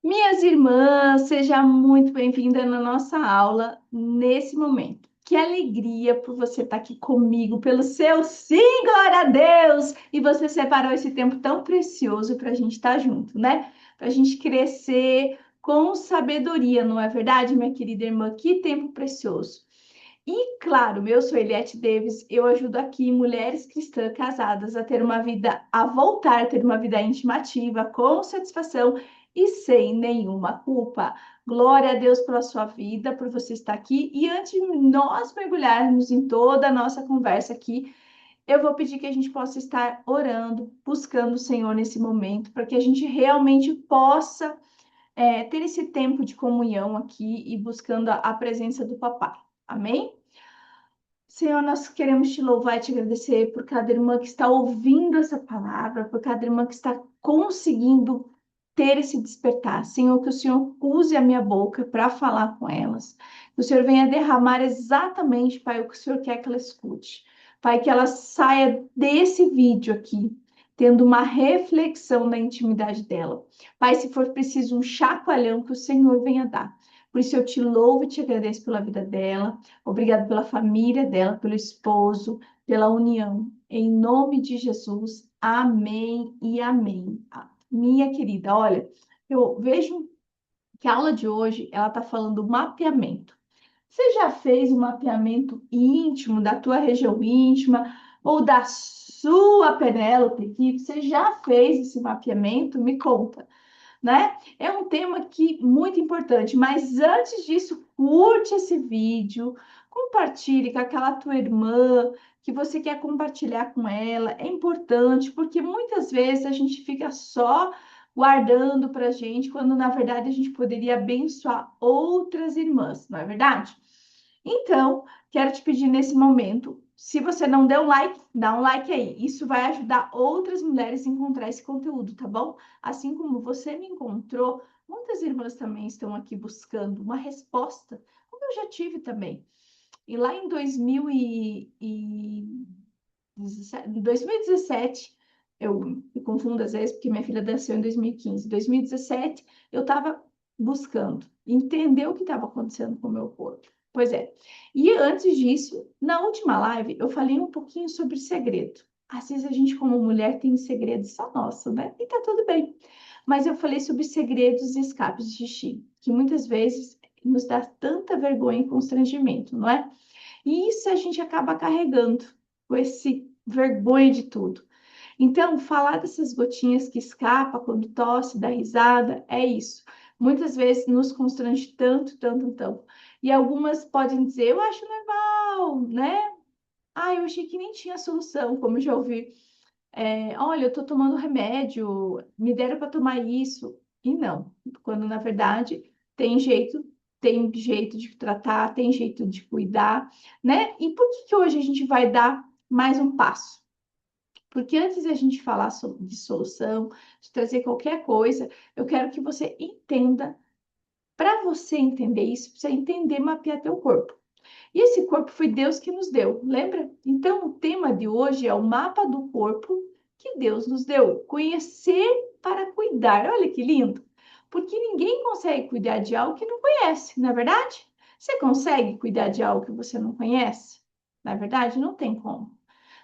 Minhas irmãs, seja muito bem-vinda na nossa aula nesse momento. Que alegria por você estar aqui comigo, pelo seu sim, glória a Deus! E você separou esse tempo tão precioso para a gente estar junto, né? Para a gente crescer com sabedoria, não é verdade, minha querida irmã? Que tempo precioso! E claro, eu sou Eliette Davis, eu ajudo aqui mulheres cristãs casadas a ter uma vida, a voltar a ter uma vida íntima ativa, com satisfação e sem nenhuma culpa. Glória a Deus pela sua vida, por você estar aqui. E antes de nós mergulharmos em toda a nossa conversa aqui, eu vou pedir que a gente possa estar orando, buscando o Senhor nesse momento, para que a gente realmente possa ter esse tempo de comunhão aqui e buscando a presença do Papai. Amém? Senhor, nós queremos te louvar e te agradecer por cada irmã que está ouvindo essa palavra, por cada irmã que está conseguindo ter esse despertar. Senhor, que o Senhor use a minha boca para falar com elas. Que o Senhor venha derramar exatamente, Pai, o que o Senhor quer que ela escute. Pai, que ela saia desse vídeo aqui, tendo uma reflexão na intimidade dela. Pai, se for preciso um chacoalhão, que o Senhor venha dar. Por isso eu te louvo e te agradeço pela vida dela. Obrigado pela família dela, pelo esposo, pela união. Em nome de Jesus, amém e amém. Minha querida, olha, eu vejo que a aula de hoje, ela está falando mapeamento. Você já fez um mapeamento íntimo da tua região íntima ou da sua Penélope aqui? Você já fez esse mapeamento? Me conta, né? É um tema que muito importante, mas antes disso, curte esse vídeo, compartilhe com aquela tua irmã que você quer compartilhar com ela. É importante porque muitas vezes a gente fica só guardando para a gente, quando na verdade a gente poderia abençoar outras irmãs, não é verdade? Então, quero te pedir nesse momento, se você não deu um like, dá um like aí. Isso vai ajudar outras mulheres a encontrar esse conteúdo, tá bom? Assim como você me encontrou, muitas irmãs também estão aqui buscando uma resposta, como eu já tive também. E lá em 2017, eu me confundo às vezes porque minha filha nasceu em 2015. 2017, eu estava buscando entender o que estava acontecendo com o meu corpo. Pois é. E antes disso, na última live, eu falei um pouquinho sobre segredo. Às vezes a gente, como mulher, tem segredos só nosso, né? E tá tudo bem. Mas eu falei sobre segredos e escapes de xixi, que muitas vezes nos dá tanta vergonha e constrangimento, não é? E isso a gente acaba carregando com esse vergonha de tudo. Então, falar dessas gotinhas que escapa quando tosse, dá risada, é isso. Muitas vezes nos constrange tanto, tanto, tanto. E algumas podem dizer, eu acho normal, né? Ah, eu achei que nem tinha solução, como eu já ouvi. Olha, eu tô tomando remédio, me deram para tomar isso. E não, quando na verdade tem jeito de tratar, tem jeito de cuidar, né? E por que que hoje a gente vai dar mais um passo? Porque antes de a gente falar de solução, de trazer qualquer coisa, eu quero que você entenda. Para você entender isso, precisa entender mapear teu corpo. E esse corpo foi Deus que nos deu, lembra? Então, o tema de hoje é o mapa do corpo que Deus nos deu. Conhecer para cuidar. Olha que lindo! Porque ninguém consegue cuidar de algo que não conhece, não é verdade? Você consegue cuidar de algo que você não conhece? Na verdade, não tem como.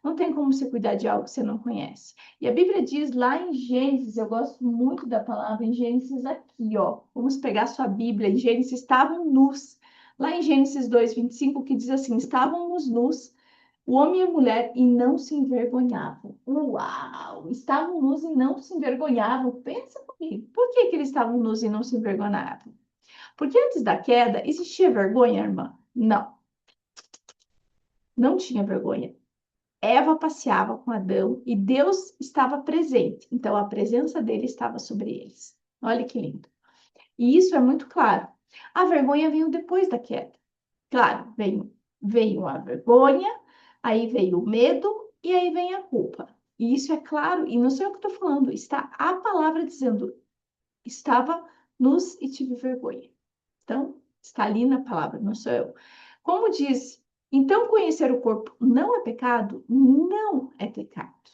Não tem como você cuidar de algo que você não conhece. E a Bíblia diz lá em Gênesis, eu gosto muito da palavra em Gênesis aqui, ó. Vamos pegar sua Bíblia. Em Gênesis estavam nus. Lá em Gênesis 2:25, que diz assim: estávamos nus, o homem e a mulher, e não se envergonhavam. Uau! Estavam nus e não se envergonhavam. Pensa comigo. Por que que eles estavam nus e não se envergonhavam? Porque antes da queda, existia vergonha, irmã? Não, não tinha vergonha. Eva passeava com Adão e Deus estava presente. Então, a presença dele estava sobre eles. Olha que lindo. E isso é muito claro. A vergonha veio depois da queda. Claro, veio a vergonha, aí veio o medo e aí vem a culpa. E isso é claro, e não sei o que estou falando, está a palavra dizendo, estava nus e tive vergonha. Então, está ali na palavra, não sou eu. Como diz, então conhecer o corpo não é pecado? Não é pecado.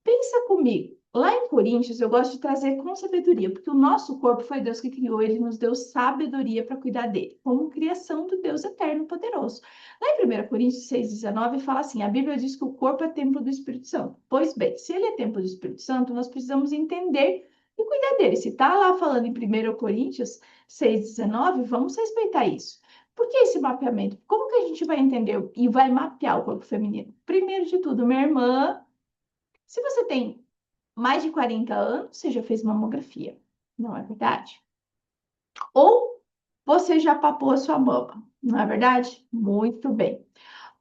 Pensa comigo. Lá em Coríntios, eu gosto de trazer com sabedoria, porque o nosso corpo foi Deus que criou, ele nos deu sabedoria para cuidar dele, como criação do Deus eterno e poderoso. Lá em 1 Coríntios 6,19 fala assim: a Bíblia diz que o corpo é templo do Espírito Santo. Pois bem, se ele é templo do Espírito Santo, nós precisamos entender e cuidar dele. Se está lá falando em 1 Coríntios 6,19, vamos respeitar isso. Por que esse mapeamento? Como que a gente vai entender e vai mapear o corpo feminino? Primeiro de tudo, minha irmã, se você tem mais de 40 anos, você já fez mamografia, não é verdade? Ou você já papou a sua mama, não é verdade? Muito bem.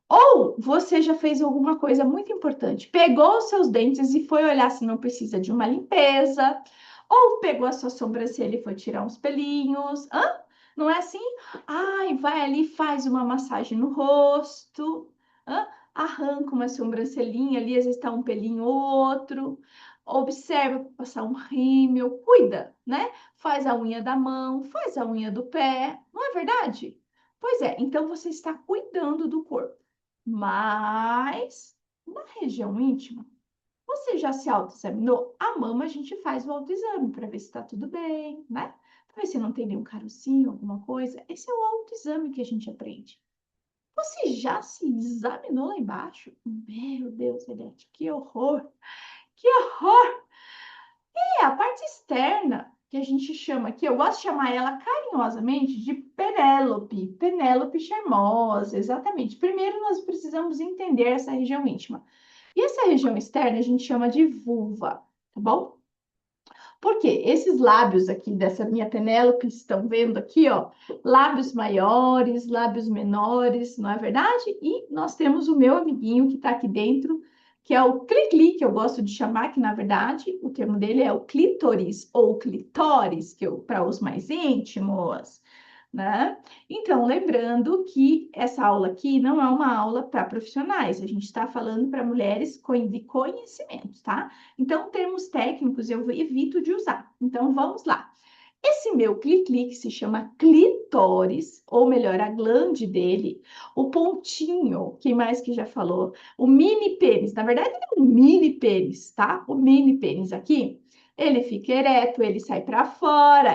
Ou você já fez alguma coisa muito importante, pegou os seus dentes e foi olhar se não precisa de uma limpeza, ou pegou a sua sobrancelha e foi tirar uns pelinhos, hã? Não é assim? Ai, vai ali, faz uma massagem no rosto, hã? Arranca uma sobrancelhinha ali, às vezes tá um pelinho ou outro, observa para passar um rímel, cuida, né? Faz a unha da mão, faz a unha do pé, não é verdade? Pois é, então você está cuidando do corpo. Mas na região íntima, você já se autoexaminou? A mama a gente faz o autoexame para ver se está tudo bem, né? Para ver se não tem nenhum carocinho, alguma coisa. Esse é o autoexame que a gente aprende. Você já se examinou lá embaixo? Meu Deus, Eliette, que horror! Que horror! É a parte externa que a gente chama aqui, eu gosto de chamar ela carinhosamente de Penélope, Penélope charmosa, exatamente. Primeiro nós precisamos entender essa região íntima. E essa região externa a gente chama de vulva, tá bom? Porque esses lábios aqui dessa minha Penélope, estão vendo aqui, ó, lábios maiores, lábios menores, não é verdade? E nós temos o meu amiguinho que está aqui dentro, que é o cli-cli, que eu gosto de chamar, que na verdade o termo dele é o clítoris ou clitóris, que eu para os mais íntimos, né? Então, lembrando que essa aula aqui não é uma aula para profissionais, a gente está falando para mulheres de conhecimento, tá? Então, termos técnicos eu evito de usar. Então, vamos lá. Esse meu cli-cli, que se chama clitóris, ou melhor, a glande dele, o pontinho, quem mais que já falou? O mini pênis, na verdade, ele é um mini pênis, tá? O mini pênis aqui, ele fica ereto, ele sai para fora,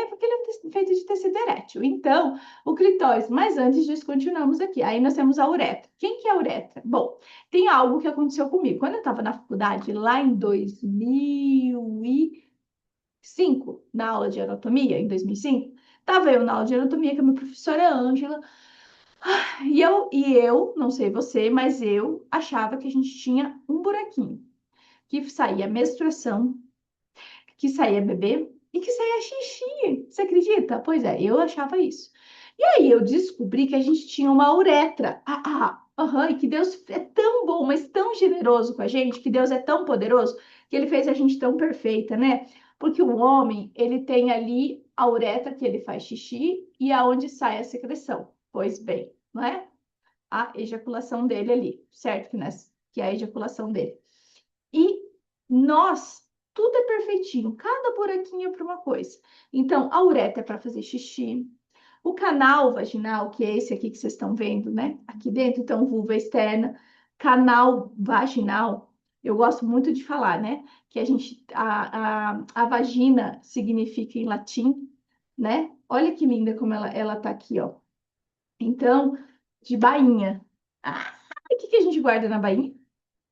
porque ele é feito de tecido erétil. Então, o clitóris, mas antes disso, continuamos aqui. Aí nós temos a uretra. Quem que é a uretra? Bom, tem algo que aconteceu comigo. Quando eu estava na faculdade, lá em 2005, na aula de anatomia, em 2005, estava eu na aula de anatomia com a minha professora Ângela, e eu, não sei você, mas eu achava que a gente tinha um buraquinho, que saía menstruação, que saía bebê e que saía xixi. Você acredita? Pois é, eu achava isso. E aí eu descobri que a gente tinha uma uretra. E que Deus é tão bom, mas tão generoso com a gente, que Deus é tão poderoso, que ele fez a gente tão perfeita, né? Porque o homem, ele tem ali a uretra que ele faz xixi e aonde sai a secreção. Pois bem, não é? A ejaculação dele ali, certo? Que é a ejaculação dele. E nós, tudo é perfeitinho, cada buraquinho é para uma coisa. Então, a uretra é para fazer xixi. O canal vaginal, que é esse aqui que vocês estão vendo, né? Aqui dentro, então, vulva externa. Canal vaginal, eu gosto muito de falar, né? Que a vagina significa em latim, né? Olha que linda como ela tá aqui, ó. Então, de bainha. O que que a gente guarda na bainha?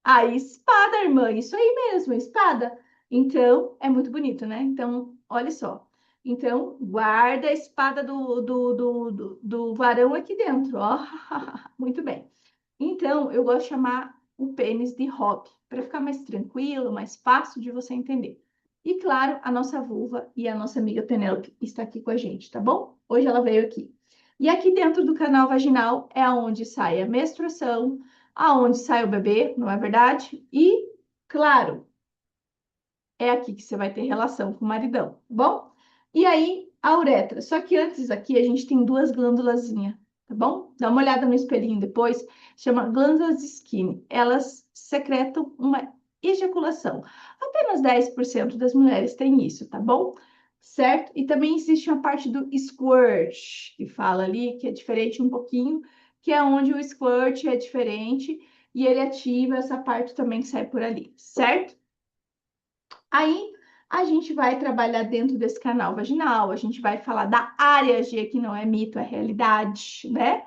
A espada, irmã, isso aí mesmo, a espada. Então, é muito bonito, né? Então, olha só. Então, guarda a espada do varão aqui dentro, ó. Muito bem. Então, eu gosto de chamar o pênis de hobby, para ficar mais tranquilo, mais fácil de você entender. E claro, a nossa vulva e a nossa amiga Penélope está aqui com a gente, tá bom? Hoje ela veio aqui. E aqui dentro do canal vaginal é onde sai a menstruação, aonde sai o bebê, não é verdade? E, claro, é aqui que você vai ter relação com o maridão, tá bom? E aí, a uretra. Só que antes aqui a gente tem duas glândulazinhas, tá bom? Dá uma olhada no espelhinho depois, chama glândulas de Skinner. Elas secretam uma ejaculação. Apenas 10% das mulheres têm isso, tá bom? Certo? E também existe uma parte do squirt, que fala ali, que é diferente um pouquinho, que é onde o squirt é diferente e ele ativa essa parte também que sai por ali, certo? Aí a gente vai trabalhar dentro desse canal vaginal, a gente vai falar da área G, que não é mito, é realidade, né?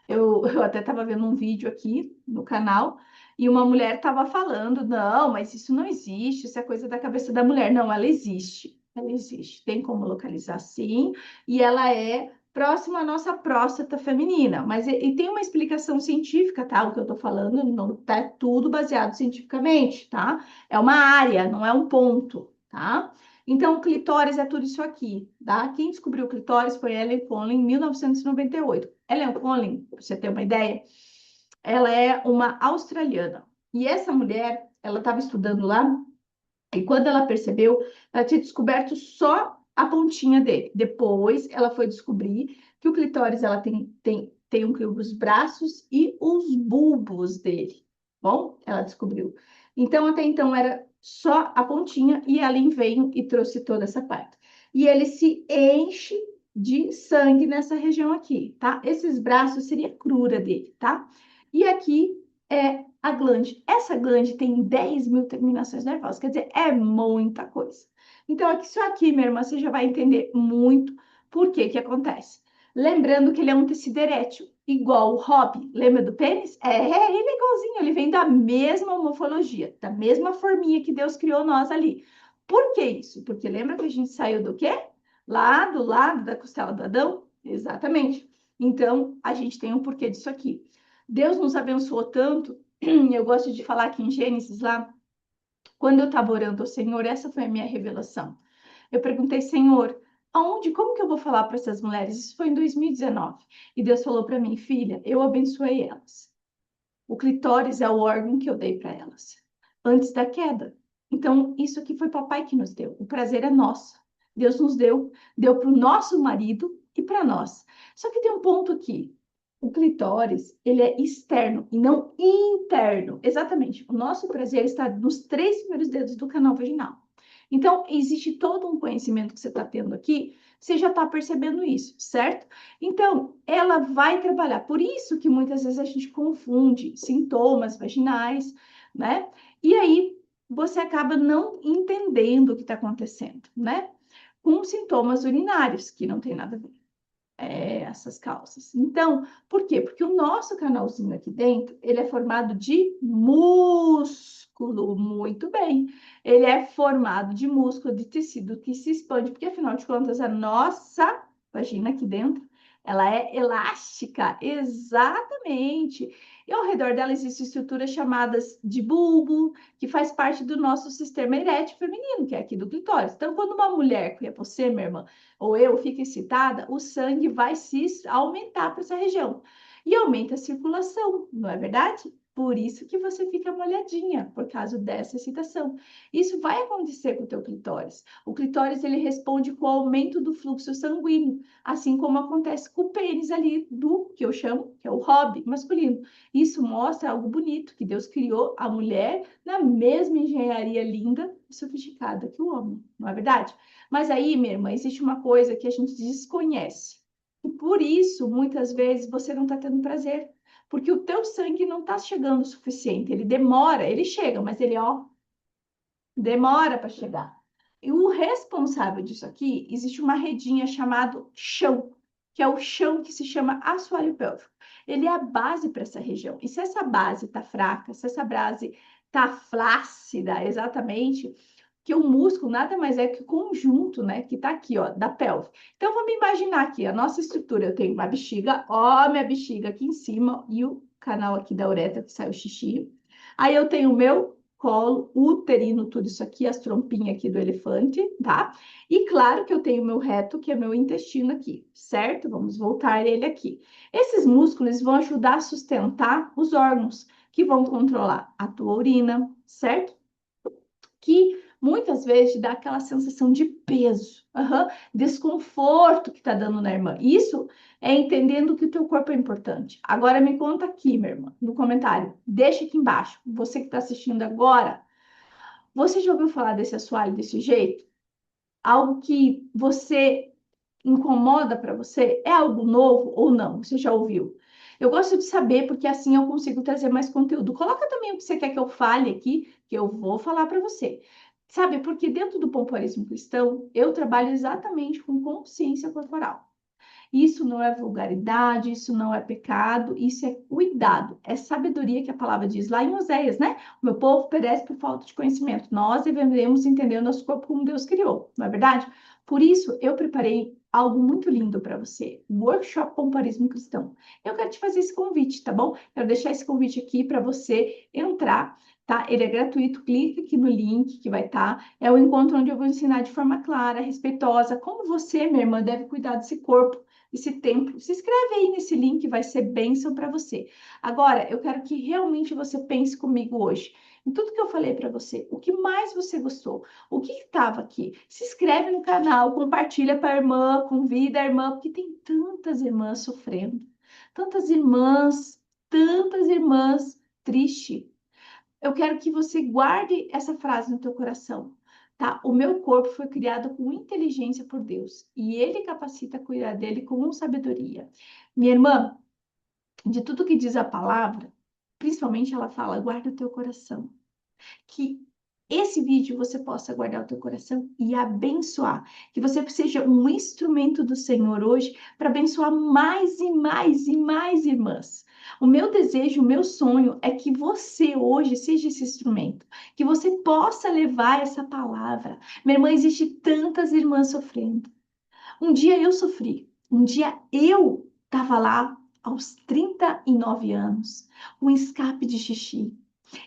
Eu até estava vendo um vídeo aqui no canal e uma mulher estava falando: não, mas isso não existe, isso é coisa da cabeça da mulher. Não, ela existe, ela existe, tem como localizar sim, e ela é próxima à nossa próstata feminina, mas e tem uma explicação científica, tá? O que eu tô falando não tá tudo baseado cientificamente, tá? É uma área, não é um ponto, tá? Então, o clitóris é tudo isso aqui, tá? Quem descobriu o clitóris foi Ellen Conlin em 1998. Ellen Conlin, para você ter uma ideia, ela é uma australiana. E essa mulher, ela estava estudando lá, e quando ela percebeu, ela tinha descoberto só a pontinha dele. Depois, ela foi descobrir que o clitóris ela tem os braços e os bulbos dele. Bom, ela descobriu. Então, até então, era só a pontinha, e ela veio e trouxe toda essa parte. E ele se enche de sangue nessa região aqui, tá? Esses braços seria a crura dele, tá? E aqui é a glande. Essa glande tem 10 mil terminações nervosas, quer dizer, é muita coisa. Então, aqui, isso aqui, minha irmã, você já vai entender muito por que que acontece. Lembrando que ele é um tecido erétil, igual o hobby. Lembra do pênis? Ele é igualzinho, ele vem da mesma morfologia, da mesma forminha que Deus criou nós ali. Por que isso? Porque lembra que a gente saiu do quê? Lá do lado da costela do Adão? Exatamente. Então, a gente tem um porquê disso aqui. Deus nos abençoou tanto. Eu gosto de falar aqui em Gênesis lá, quando eu estava orando ao Senhor, essa foi a minha revelação. Eu perguntei, Senhor, aonde, como que eu vou falar para essas mulheres? Isso foi em 2019. E Deus falou para mim, filha, eu abençoei elas. O clitóris é o órgão que eu dei para elas, antes da queda. Então, isso aqui foi papai que nos deu. O prazer é nosso. Deus nos deu para o nosso marido e para nós. Só que tem um ponto aqui. O clitóris, ele é externo e não interno. Exatamente. O nosso prazer está nos 3 primeiros dedos do canal vaginal. Então, existe todo um conhecimento que você está tendo aqui, você já está percebendo isso, certo? Então, ela vai trabalhar. Por isso que muitas vezes a gente confunde sintomas vaginais, né? E aí você acaba não entendendo o que está acontecendo, né? Com sintomas urinários, que não tem nada a ver. Essas calças. Então, por quê? Porque o nosso canalzinho aqui dentro, ele é formado de músculo, muito bem. Ele é formado de músculo, de tecido que se expande, porque afinal de contas, a nossa vagina aqui dentro, ela é elástica, exatamente. E ao redor dela existem estruturas chamadas de bulbo, que faz parte do nosso sistema erétil feminino, que é aqui do clitóris. Então, quando uma mulher, que é você, minha irmã, ou eu fico excitada, o sangue vai se aumentar para essa região. E aumenta a circulação, não é verdade? Por isso que você fica molhadinha, por causa dessa excitação. Isso vai acontecer com o teu clitóris. O clitóris, ele responde com o aumento do fluxo sanguíneo, assim como acontece com o pênis ali, do que eu chamo, que é o hobby masculino. Isso mostra algo bonito, que Deus criou a mulher na mesma engenharia linda e sofisticada que o homem, não é verdade? Mas aí, minha irmã, existe uma coisa que a gente desconhece. E por isso, muitas vezes, você não está tendo prazer. Porque o teu sangue não está chegando o suficiente. Ele demora, ele chega, mas ele, ó, demora para chegar. E o responsável disso aqui, existe uma redinha chamada chão, que é o chão que se chama assoalho pélvico. Ele é a base para essa região. E se essa base está fraca, se essa base está flácida, exatamente, que o músculo nada mais é que o conjunto, né, que tá aqui, ó, da pelve. Então, vamos imaginar aqui, a nossa estrutura, eu tenho uma bexiga, ó, minha bexiga aqui em cima, e o canal aqui da uretra, que sai o xixi. Aí eu tenho o meu colo uterino, tudo isso aqui, as trompinhas aqui do elefante, tá? E claro que eu tenho o meu reto, que é meu intestino aqui, certo? Vamos voltar ele aqui. Esses músculos vão ajudar a sustentar os órgãos, que vão controlar a tua urina, certo? Que muitas vezes te dá aquela sensação de peso, desconforto que está dando na irmã. Isso é entendendo que o teu corpo é importante. Agora me conta aqui, minha irmã, no comentário. Deixa aqui embaixo. Você que está assistindo agora, você já ouviu falar desse assoalho desse jeito? Algo que você incomoda para você? É algo novo ou não? Você já ouviu? Eu gosto de saber porque assim eu consigo trazer mais conteúdo. Coloca também o que você quer que eu fale aqui, que eu vou falar para você. Sabe, porque dentro do pompoarismo cristão, eu trabalho exatamente com consciência corporal. Isso não é vulgaridade, isso não é pecado, isso é cuidado, é sabedoria que a palavra diz lá em Oséias, né? O meu povo perece por falta de conhecimento. Nós devemos entender o nosso corpo como Deus criou, não é verdade? Por isso, eu preparei algo muito lindo para você, o Workshop Pompoarismo Cristão. Eu quero te fazer esse convite, tá bom? Quero deixar esse convite aqui para você entrar, tá? Ele é gratuito, clique aqui no link que vai estar. É o encontro onde eu vou ensinar de forma clara, respeitosa, como você, minha irmã, deve cuidar desse corpo, esse templo. Se inscreve aí nesse link, vai ser bênção para você. Agora, eu quero que realmente você pense comigo hoje. Em tudo que eu falei para você, o que mais você gostou? O que estava aqui? Se inscreve no canal, compartilha para a irmã, convida a irmã, porque tem tantas irmãs sofrendo, tantas irmãs tristes. Eu quero que você guarde essa frase no teu coração, tá? O meu corpo foi criado com inteligência por Deus e Ele capacita a cuidar dele com sabedoria. Minha irmã, de tudo que diz a palavra, principalmente ela fala, guarda o teu coração. Que esse vídeo você possa guardar o teu coração e abençoar. Que você seja um instrumento do Senhor hoje para abençoar mais e mais e mais irmãs. O meu desejo, o meu sonho é que você hoje seja esse instrumento, que você possa levar essa palavra. Minha irmã, existe tantas irmãs sofrendo. Um dia eu sofri, um dia eu estava lá aos 39 anos, um escape de xixi.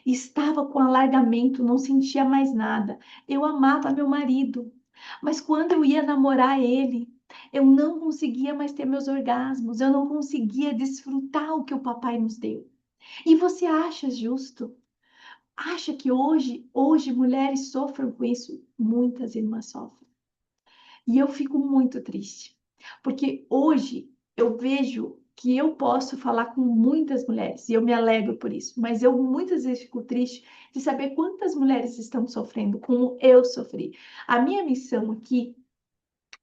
Estava com alargamento, não sentia mais nada. Eu amava meu marido, mas quando eu ia namorar ele, eu não conseguia mais ter meus orgasmos, eu não conseguia desfrutar o que o papai nos deu. E você acha justo? Acha que hoje mulheres sofrem com isso? Muitas irmãs sofrem. E eu fico muito triste, porque hoje eu vejo que eu posso falar com muitas mulheres, e eu me alegro por isso, mas eu muitas vezes fico triste de saber quantas mulheres estão sofrendo como eu sofri. A minha missão aqui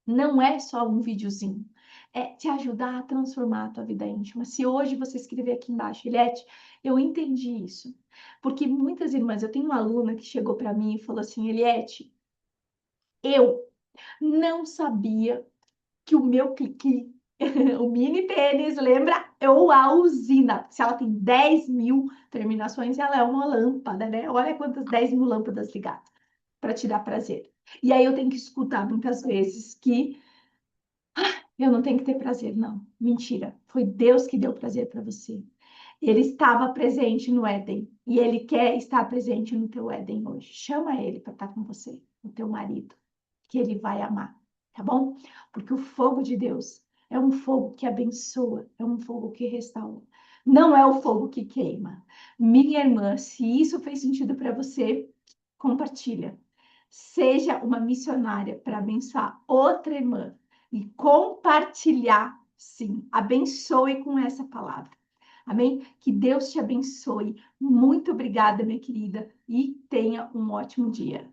não é só um videozinho, é te ajudar a transformar a tua vida íntima. Se hoje você escrever aqui embaixo, Eliette, eu entendi isso. Porque muitas irmãs, eu tenho uma aluna que chegou para mim e falou assim, Eliette, eu não sabia que o meu clique, o mini pênis, lembra? Ou a usina. Se ela tem 10.000 terminações, ela é uma lâmpada, né? Olha quantas 10.000 lâmpadas ligadas para te dar prazer. E aí eu tenho que escutar muitas vezes que eu não tenho que ter prazer, não. Mentira. Foi Deus que deu prazer para você. Ele estava presente no Éden e ele quer estar presente no teu Éden hoje. Chama ele para estar com você, o teu marido, que ele vai amar, tá bom? Porque o fogo de Deus é um fogo que abençoa, é um fogo que restaura. Não é o fogo que queima. Minha irmã, se isso fez sentido para você, compartilha. Seja uma missionária para abençoar outra irmã e compartilhar, sim. Abençoe com essa palavra. Amém? Que Deus te abençoe. Muito obrigada, minha querida, e tenha um ótimo dia.